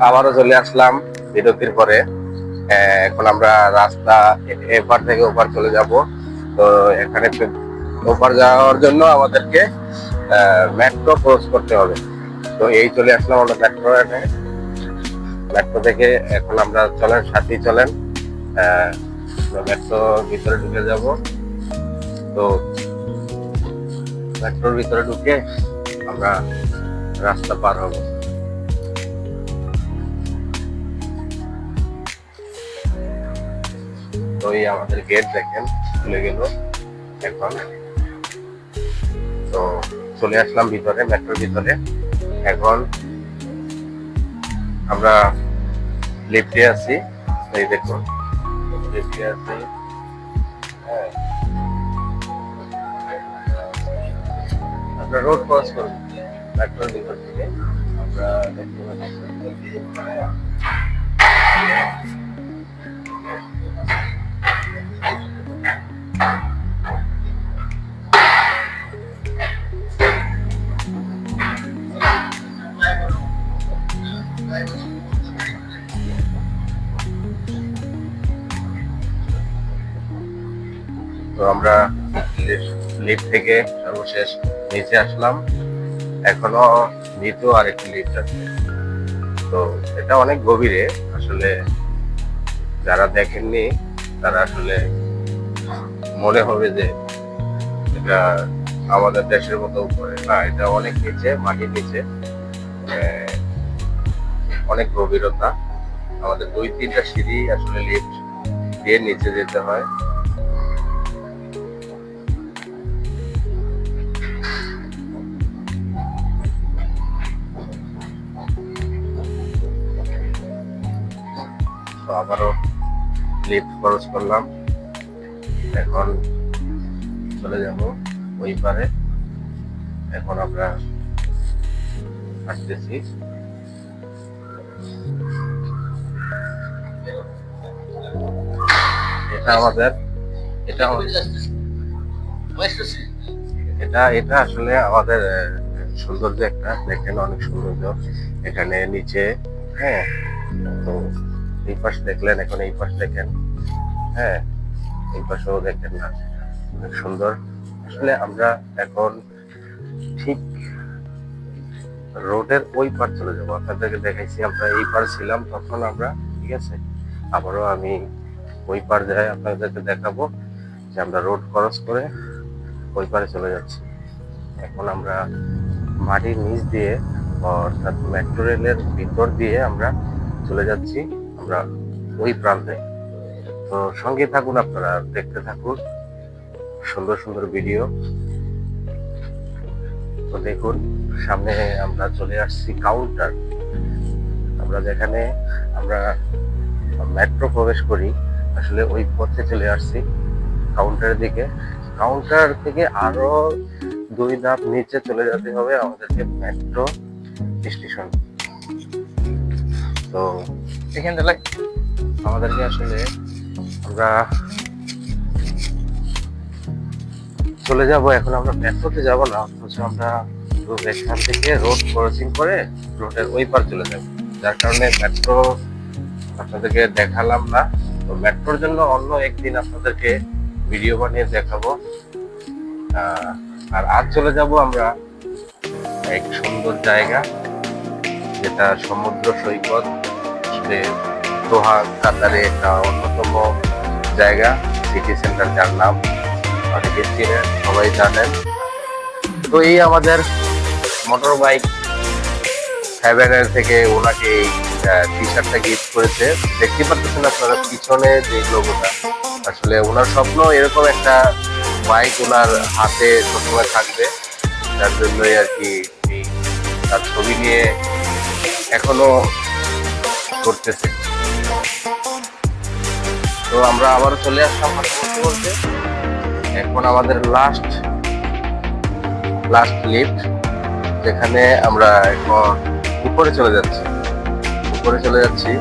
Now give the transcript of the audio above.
আবারও চলে আসলাম বিরতির পরে। এখন আমরা রাস্তা এপার থেকে ওপার চলে যাব। তো এখানে ওপার যাওয়ার জন্য আমাদেরকে মেট্রো ক্রস করতে হবে। তো এই চলে আসলাম আমরা মেট্রো থেকে। এখন আমরা চলেন, সাথেই চলেন, মেট্রো ভিতরে ঢুকে যাব। তো মেট্রোর ভিতরে ঢুকে আমরা রাস্তা পার হব। তো এই আমাদের গেট দেখেন খুলে গেল এখন। তো চলে আসলাম ভিতরে, মেট্রোর ভিতরে। এখন আমরা লিফটে আছি, এই দেখুন লিফটে আছি। হ্যাঁ, আমরা রোড ক্রস করব মেট্রোর ভিতর থেকে। আমরা দেখতে পাচ্ছি তো আমরা লিফট থেকে সর্বশেষ নিচে আসলাম। এখনো নিচেও আরেকটি লিফট আছে। তো এটা অনেক গভীরে, আসলে যারা দেখেননি তারা আসলে মনে হবে যে এটা আমাদের দেশের মতো উপরে না, এটা অনেক নিচে, মাটির নিচে, অনেক গভীরতা। আমাদের 2-3টা সিঁড়ি আসলে লিফট দিয়ে নিচে যেতে হয়। তো আবারও লিফট খরচ করলাম। এখন চলে যাব ওই পারে। এখন আমরা আসতেছি। এটা আমাদের এটা এটা এটা আসলে আমাদের সৌন্দর্য একটা, দেখেন অনেক সৌন্দর্য এখানে নিচে। হ্যাঁ, তো এই পাশ দেখলেন, এখন এই পাশ দেখেন। হ্যাঁ, এই পাশেও দেখেন না, অনেক সুন্দর। আসলে আমরা এখন ঠিক রোডের ওই পার চলে যাবো। আপনাদেরকে দেখাইছি আমরা এই পার ছিলাম তখন আমরা, ঠিক আছে। আবারও আমি ওই পার যাই, আপনাদেরকে দেখাবো যে আমরা রোড ক্রস করে ওই পারে চলে যাচ্ছি। এখন আমরা মাটির নিচ দিয়ে, অর্থাৎ মেট্রো রেলের ভিতর দিয়ে আমরা চলে যাচ্ছি আমরা ওই প্রান্তে। তো সঙ্গে থাকুন, আপনারা দেখতে থাকুন সুন্দর সুন্দর ভিডিও। তো দেখুন সামনে আমরা চলে আসছি কাউন্টার। আমরা যেখানে আমরা মেট্রো প্রবেশ করি, আসলে ওই পথে চলে আসছি কাউন্টারের দিকে। কাউন্টার থেকে আরো 2 ধাপ নিচে চলে যেতে হবে আমাদেরকে মেট্রো স্টেশন। তো এখান থেকে আমাদেরকে আসলে আমরা চলে যাব। এখন আমরা মেট্রোতে যাব না, অথচ আমরা এখান থেকে রোড ক্রসিং করে রোডের ওই পার চলে যাব, যার কারণে মেট্রো আপনাদেরকে দেখালাম না। তো মেট্রোর জন্য অন্য একদিন আপনাদেরকে ভিডিও বানিয়ে দেখাবো। আর আজ চলে যাব আমরা এক সুন্দর জায়গা, যেটা সমুদ্র সৈকত, দোহা কাতারে একটা অন্যতম জায়গা, সিটি সেন্টার, যার নাম অনেকে চিনেন, সবাই জানেন। তো এই আমাদের মোটর বাইক হ্যাভেনের থেকে ওনাকে এই টি শার্টটা গিফট করেছে। দেখতে পাচ্ছেন আপনারা পিছনে যে লোগোটা, আসলে ওনার স্বপ্ন এরকম একটা বাইক ওনার হাতে সবসময় থাকবে, যার জন্যই আর কি তার ছবি নিয়ে এখনো করতেছে। তো আমরা আবারও চলে আসলাম বলতে বলতে। এখন আমাদের লাস্ট লিফট, যেখানে আমরা এখন উপরে চলে যাচ্ছি।